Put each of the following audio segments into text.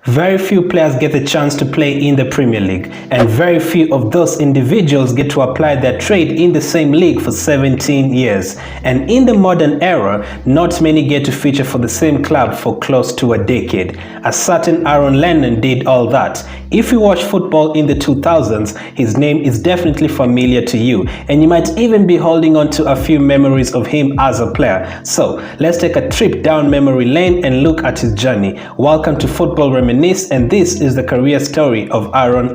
Very few players get the chance to play in the Premier League, and very few of those individuals get to apply their trade in the same league for 17 years. And in the modern era, not many get to feature for the same club for close to a decade. A certain Lennon did all that. If you watch football in the 2000s, his name is definitely familiar to you, and you might even be holding on to a few memories of him as a player. So let's take a trip down memory lane and look at his journey. Welcome to Football Reminisce, and this is the career story of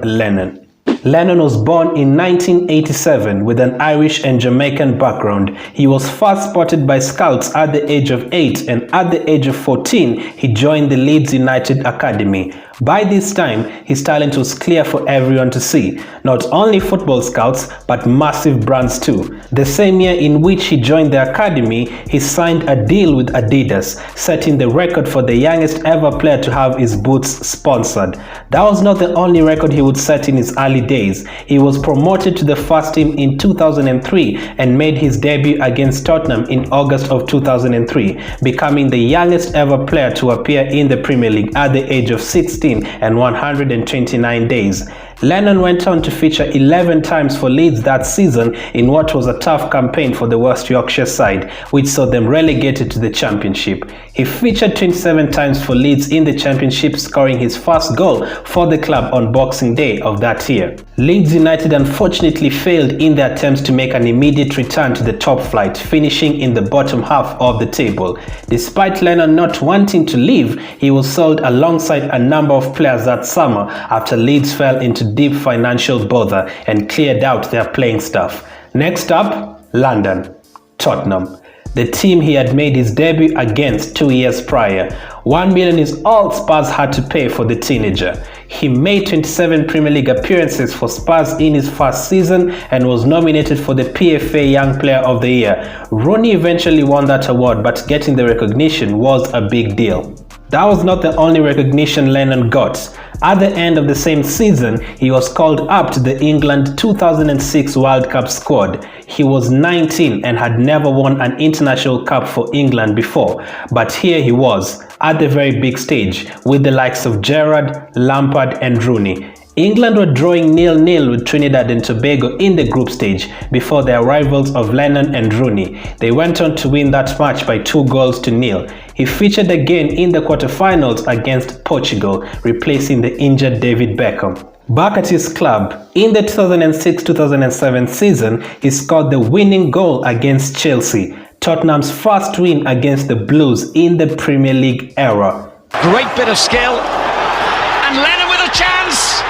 Lennon. Lennon was born in 1987 with an Irish and Jamaican background. He was first spotted by scouts at the age of 8, and at the age of 14, he joined the Leeds United Academy. By this time, his talent was clear for everyone to see, not only football scouts, but massive brands too. The same year in which he joined the academy, he signed a deal with Adidas, setting the record for the youngest ever player to have his boots sponsored. That was not the only record he would set in his early days. He was promoted to the first team in 2003 and made his debut against Tottenham in August of 2003, becoming the youngest ever player to appear in the Premier League at the age of 16 and 129 days. Lennon went on to feature 11 times for Leeds that season in what was a tough campaign for the West Yorkshire side, which saw them relegated to the Championship. He featured 27 times for Leeds in the Championship, scoring his first goal for the club on Boxing Day of that year. Leeds United unfortunately failed in their attempts to make an immediate return to the top flight, finishing in the bottom half of the table. Despite Lennon not wanting to leave, he was sold alongside a number of players that summer after Leeds fell into deep financial bother and cleared out their playing staff. Next up, London. Tottenham, the team he had made his debut against 2 years prior. $1 million is all Spurs had to pay for the teenager. He made 27 Premier League appearances for Spurs in his first season and was nominated for the PFA Young Player of the Year. Rooney eventually won that award, but getting the recognition was a big deal. That was not the only recognition Lennon got. At the end of the same season, he was called up to the England 2006 World Cup squad. He was 19 and had never won an international cup for England before, but here he was, at the very big stage, with the likes of Gerrard, Lampard and Rooney. England were drawing 0-0 with Trinidad and Tobago in the group stage before their rivals of Lennon and Rooney. They went on to win that match by 2-0. He featured again in the quarterfinals against Portugal, replacing the injured David Beckham. Back at his club, in the 2006-2007 season, he scored the winning goal against Chelsea, Tottenham's first win against the Blues in the Premier League era. Great bit of skill, and Lennon with a chance!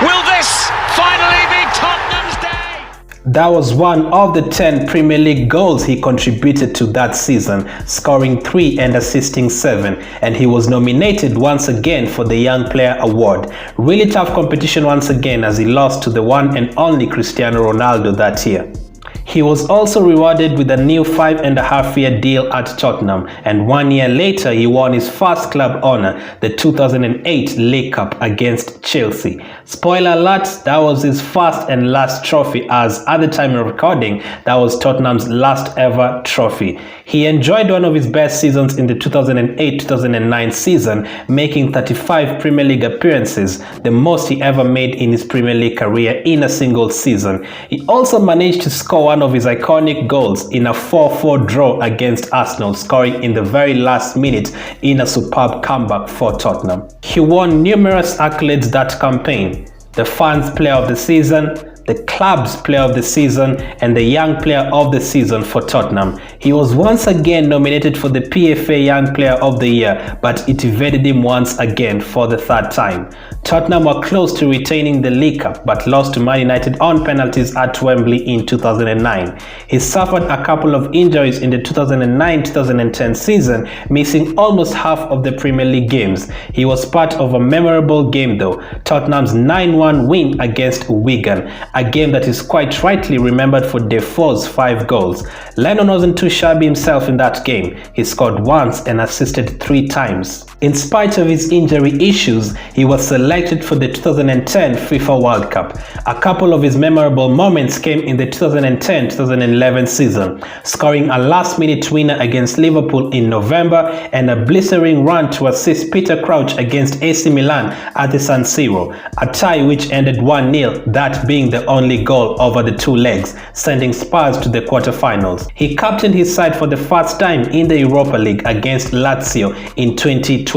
Will this finally be Tottenham's day? That was one of the 10 Premier League goals he contributed to that season, scoring 3 and assisting 7, and he was nominated once again for the Young Player Award. Really tough competition once again, as he lost to the one and only Cristiano Ronaldo that year. He was also rewarded with a new 5.5-year deal at Tottenham, and 1 year later he won his first club honour, the 2008 League Cup against Chelsea. Spoiler alert, that was his first and last trophy, as at the time of recording, that was Tottenham's last ever trophy. He enjoyed one of his best seasons in the 2008-2009 season, making 35 Premier League appearances, the most he ever made in his Premier League career in a single season. He also managed to score one of his iconic goals in a 4-4 draw against Arsenal, scoring in the very last minute in a superb comeback for Tottenham. He won numerous accolades that campaign: the Fans Player of the Season, the Club's Player of the Season, and the Young Player of the Season for Tottenham. He was once again nominated for the PFA Young Player of the Year, but it evaded him once again for the third time. Tottenham were close to retaining the League Cup, but lost to Man United on penalties at Wembley in 2009. He suffered a couple of injuries in the 2009-2010 season, missing almost half of the Premier League games. He was part of a memorable game though, Tottenham's 9-1 win against Wigan, a game that is quite rightly remembered for Defoe's 5 goals. Lennon wasn't too shabby himself in that game. He scored once and assisted 3 times. In spite of his injury issues, he was selected for the 2010 FIFA World Cup. A couple of his memorable moments came in the 2010-2011 season, scoring a last-minute winner against Liverpool in November and a blistering run to assist Peter Crouch against AC Milan at the San Siro, a tie which ended 1-0, that being the only goal over the two legs, sending Spurs to the quarter-finals. He captained his side for the first time in the Europa League against Lazio in 2012.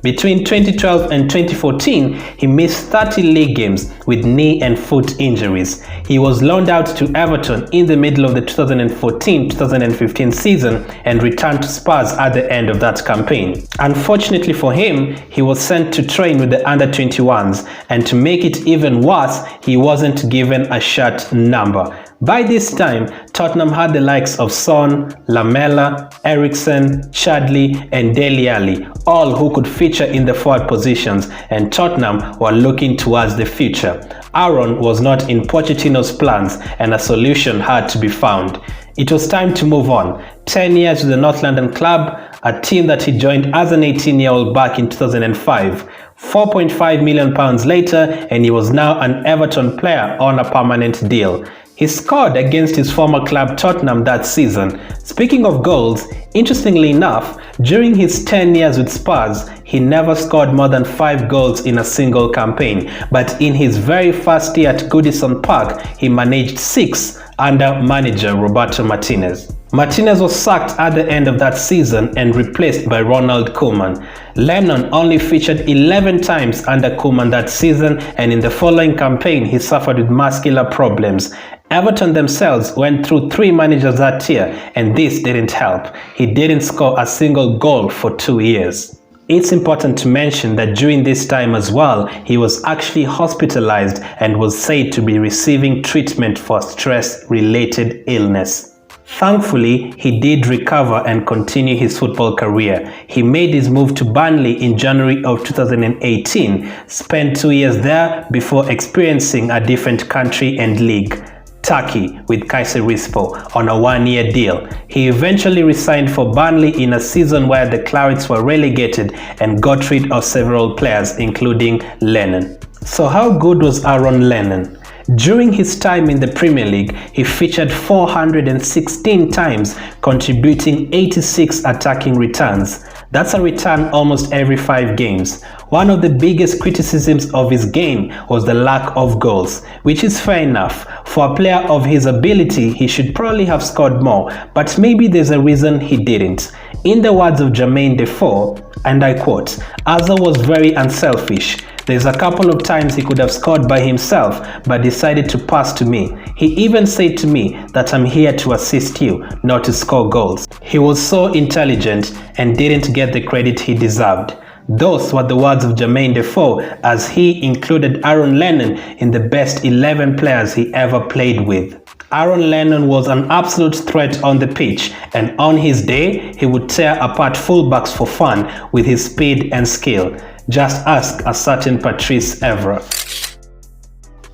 Between 2012 and 2014, he missed 30 league games with knee and foot injuries. He was loaned out to Everton in the middle of the 2014-2015 season and returned to Spurs at the end of that campaign. Unfortunately for him, he was sent to train with the under-21s, and to make it even worse, he wasn't given a shirt number. By this time, Tottenham had the likes of Son, Lamela, Eriksen, Chadli and Dele Alli, all who could feature in the forward positions, and Tottenham were looking towards the future. Aaron was not in Pochettino's plans and a solution had to be found. It was time to move on. 10 years with the North London club, a team that he joined as an 18-year-old back in 2005. £4.5 million later, and he was now an Everton player on a permanent deal. He scored against his former club Tottenham that season. Speaking of goals, interestingly enough, during his 10 years with Spurs, he never scored more than 5 goals in a single campaign, but in his very first year at Goodison Park, he managed 6 under manager Roberto Martinez. Martinez was sacked at the end of that season and replaced by Ronald Koeman. Lennon only featured 11 times under Koeman that season, and in the following campaign he suffered with muscular problems. Everton themselves went through 3 managers that year, and this didn't help. He didn't score a single goal for 2 years. It's important to mention that during this time as well, he was actually hospitalized and was said to be receiving treatment for stress-related illness. Thankfully, he did recover and continue his football career. He made his move to Burnley in January of 2018, spent 2 years there before experiencing a different country and league, Turkey, with Kayserispor on a 1-year deal. He eventually resigned for Burnley in a season where the Clarets were relegated and got rid of several players, including Lennon. So how good was Aaron Lennon? During his time in the Premier League, he featured 416 times, contributing 86 attacking returns. That's a return almost every 5 games. One of the biggest criticisms of his game was the lack of goals, which is fair enough. For a player of his ability, he should probably have scored more, but maybe there's a reason he didn't. In the words of Jermaine Defoe, and I quote, "Azza was very unselfish. There's a couple of times he could have scored by himself, but decided to pass to me. He even said to me that I'm here to assist you, not to score goals." He was so intelligent and didn't get the credit he deserved. Those were the words of Jermaine Defoe as he included Aaron Lennon in the best 11 players he ever played with. Aaron Lennon was an absolute threat on the pitch, and on his day, he would tear apart fullbacks for fun with his speed and skill. Just ask a certain Patrice Evra.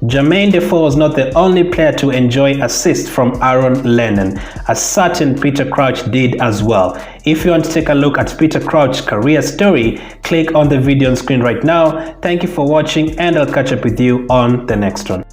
Jermaine Defoe was not the only player to enjoy assists from Aaron Lennon. A certain Peter Crouch did as well. If you want to take a look at Peter Crouch's career story, click on the video on screen right now. Thank you for watching, and I'll catch up with you on the next one.